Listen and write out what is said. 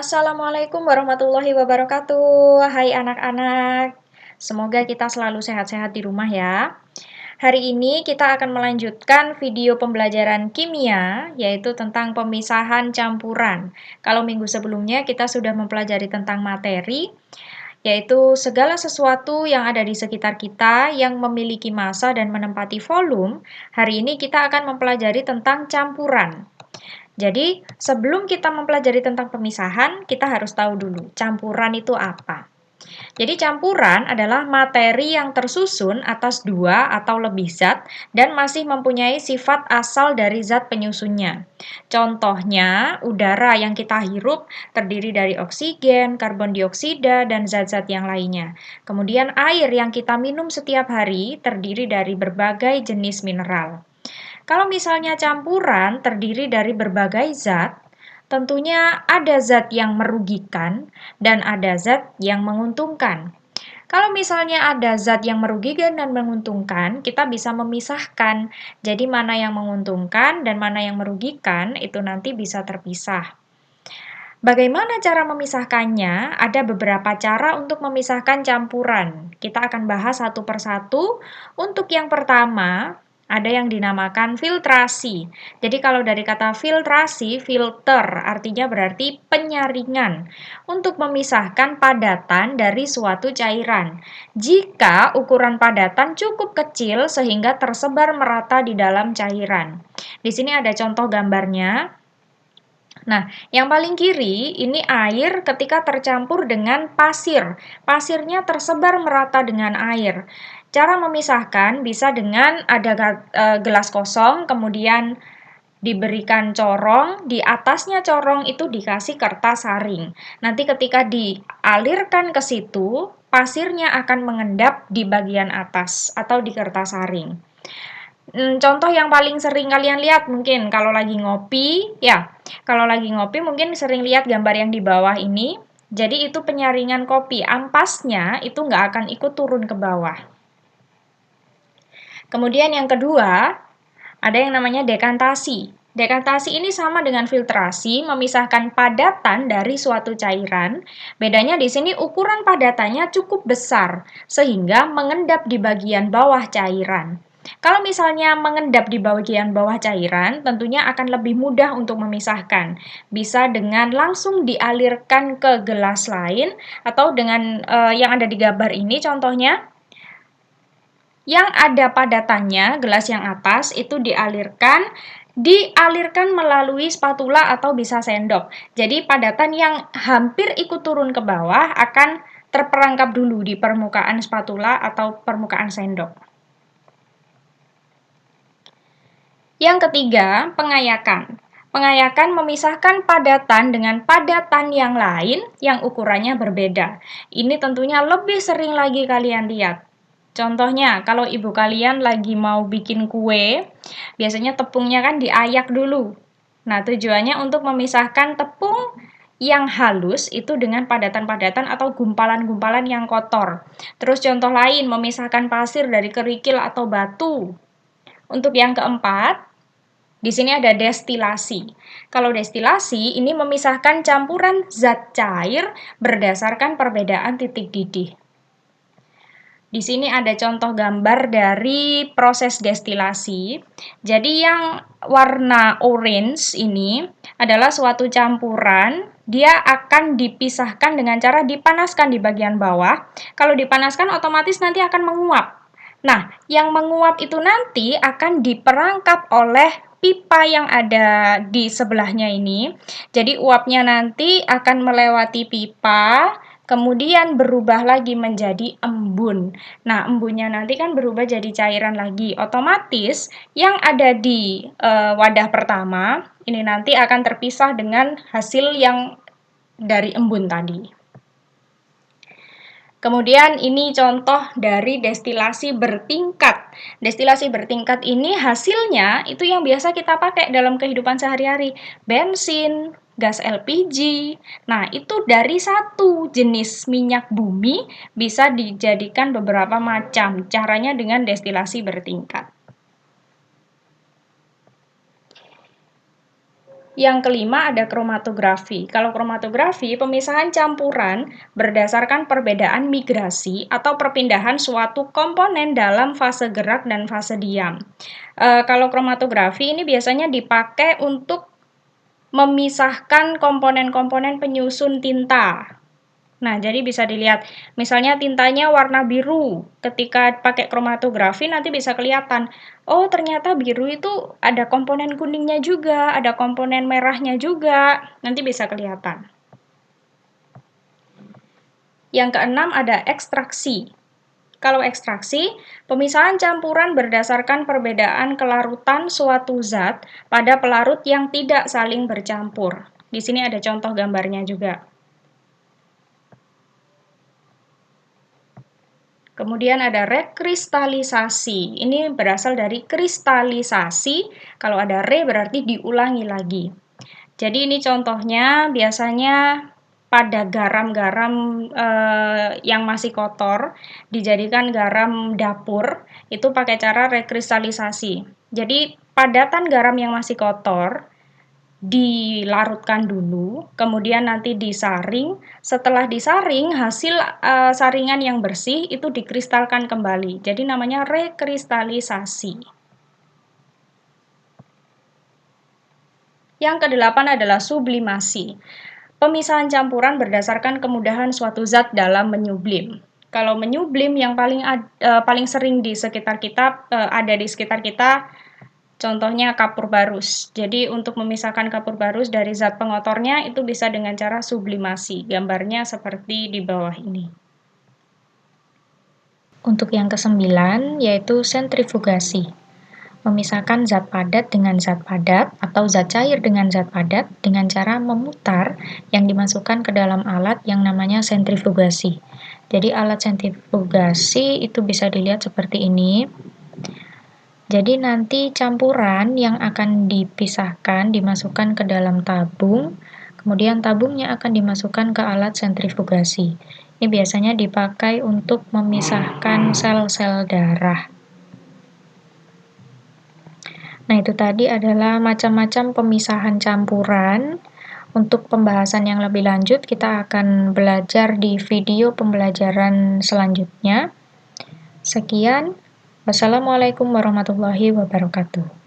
Assalamualaikum warahmatullahi wabarakatuh. Hai anak-anak, semoga kita selalu sehat-sehat di rumah ya. Hari ini kita akan melanjutkan video pembelajaran kimia, yaitu tentang pemisahan campuran. Kalau minggu sebelumnya kita sudah mempelajari tentang materi, yaitu segala sesuatu yang ada di sekitar kita yang memiliki massa dan menempati volume. Hari ini kita akan mempelajari tentang campuran. Jadi, sebelum kita mempelajari tentang pemisahan, kita harus tahu dulu campuran itu apa. Jadi, campuran adalah materi yang tersusun atas dua atau lebih zat dan masih mempunyai sifat asal dari zat penyusunnya. Contohnya, udara yang kita hirup terdiri dari oksigen, karbon dioksida, dan zat-zat yang lainnya. Kemudian, air yang kita minum setiap hari terdiri dari berbagai jenis mineral. Kalau misalnya campuran terdiri dari berbagai zat, tentunya ada zat yang merugikan dan ada zat yang menguntungkan. Kalau misalnya ada zat yang merugikan dan menguntungkan, kita bisa memisahkan. Jadi mana yang menguntungkan dan mana yang merugikan itu nanti bisa terpisah. Bagaimana cara memisahkannya? Ada beberapa cara untuk memisahkan campuran. Kita akan bahas satu persatu. Untuk yang pertama, ada yang dinamakan filtrasi. Jadi kalau dari kata filtrasi, filter artinya berarti penyaringan untuk memisahkan padatan dari suatu cairan. Jika ukuran padatan cukup kecil sehingga tersebar merata di dalam cairan. Di sini ada contoh gambarnya. Nah, yang paling kiri ini air ketika tercampur dengan pasir. Pasirnya tersebar merata dengan air. Cara memisahkan bisa dengan ada gelas kosong, kemudian diberikan corong, di atasnya corong itu dikasih kertas saring. Nanti ketika dialirkan ke situ, pasirnya akan mengendap di bagian atas atau di kertas saring. Contoh yang paling sering kalian lihat mungkin kalau lagi ngopi, ya. Kalau lagi ngopi mungkin sering lihat gambar yang di bawah ini. Jadi itu penyaringan kopi, ampasnya itu nggak akan ikut turun ke bawah. Kemudian yang kedua, ada yang namanya dekantasi. Dekantasi ini sama dengan filtrasi, memisahkan padatan dari suatu cairan. Bedanya di sini ukuran padatannya cukup besar, sehingga mengendap di bagian bawah cairan. Kalau misalnya mengendap di bagian bawah cairan, tentunya akan lebih mudah untuk memisahkan. Bisa dengan langsung dialirkan ke gelas lain, atau dengan yang ada di gambar ini contohnya, yang ada padatannya, gelas yang atas, itu dialirkan melalui spatula atau bisa sendok. Jadi padatan yang hampir ikut turun ke bawah akan terperangkap dulu di permukaan spatula atau permukaan sendok. Yang ketiga, pengayakan. Pengayakan memisahkan padatan dengan padatan yang lain yang ukurannya berbeda. Ini tentunya lebih sering lagi kalian lihat. Contohnya, kalau ibu kalian lagi mau bikin kue, biasanya tepungnya kan diayak dulu. Nah, tujuannya untuk memisahkan tepung yang halus itu dengan padatan-padatan atau gumpalan-gumpalan yang kotor. Terus contoh lain, memisahkan pasir dari kerikil atau batu. Untuk yang keempat, di sini ada destilasi. Kalau destilasi, ini memisahkan campuran zat cair berdasarkan perbedaan titik didih. Di sini ada contoh gambar dari proses destilasi. Jadi yang warna orange ini adalah suatu campuran. Dia akan dipisahkan dengan cara dipanaskan di bagian bawah. Kalau dipanaskan otomatis nanti akan menguap. Nah, yang menguap itu nanti akan diperangkap oleh pipa yang ada di sebelahnya ini. Jadi uapnya nanti akan melewati pipa, kemudian berubah lagi menjadi embun. Nah, embunnya nanti kan berubah jadi cairan lagi. Otomatis yang ada di wadah pertama ini nanti akan terpisah dengan hasil yang dari embun tadi. Kemudian ini contoh dari destilasi bertingkat. Destilasi bertingkat ini hasilnya itu yang biasa kita pakai dalam kehidupan sehari-hari. Bensin, gas LPG. Nah, itu dari satu jenis minyak bumi bisa dijadikan beberapa macam. Caranya dengan destilasi bertingkat. Yang kelima ada kromatografi. Kalau kromatografi, pemisahan campuran berdasarkan perbedaan migrasi atau perpindahan suatu komponen dalam fase gerak dan fase diam. Kalau kromatografi ini biasanya dipakai untuk memisahkan komponen-komponen penyusun tinta. Nah, jadi bisa dilihat, misalnya tintanya warna biru, ketika pakai kromatografi nanti bisa kelihatan, oh ternyata biru itu ada komponen kuningnya juga, ada komponen merahnya juga, nanti bisa kelihatan. Yang keenam ada ekstraksi. Kalau ekstraksi, pemisahan campuran berdasarkan perbedaan kelarutan suatu zat pada pelarut yang tidak saling bercampur. Di sini ada contoh gambarnya juga. Kemudian ada rekristalisasi. Ini berasal dari kristalisasi. Kalau ada re berarti diulangi lagi. Jadi ini contohnya biasanya pada garam-garam yang masih kotor dijadikan garam dapur, itu pakai cara rekristalisasi. Jadi padatan garam yang masih kotor dilarutkan dulu, kemudian nanti disaring. Setelah disaring, hasil saringan yang bersih itu dikristalkan kembali. Jadi namanya rekristalisasi. Yang kedelapan adalah sublimasi. Pemisahan campuran berdasarkan kemudahan suatu zat dalam menyublim. Kalau menyublim yang paling sering di sekitar kita, ada di sekitar kita, contohnya kapur barus. Jadi untuk memisahkan kapur barus dari zat pengotornya itu bisa dengan cara sublimasi. Gambarnya seperti di bawah ini. Untuk yang kesembilan yaitu sentrifugasi. Memisahkan zat padat dengan zat padat atau zat cair dengan zat padat dengan cara memutar yang dimasukkan ke dalam alat yang namanya sentrifugasi. Jadi alat sentrifugasi itu bisa dilihat seperti ini. Jadi nanti campuran yang akan dipisahkan dimasukkan ke dalam tabung, kemudian tabungnya akan dimasukkan ke alat sentrifugasi. Ini biasanya dipakai untuk memisahkan sel-sel darah. Nah, itu tadi adalah macam-macam pemisahan campuran. Untuk pembahasan yang lebih lanjut, kita akan belajar di video pembelajaran selanjutnya. Sekian. Wassalamualaikum warahmatullahi wabarakatuh.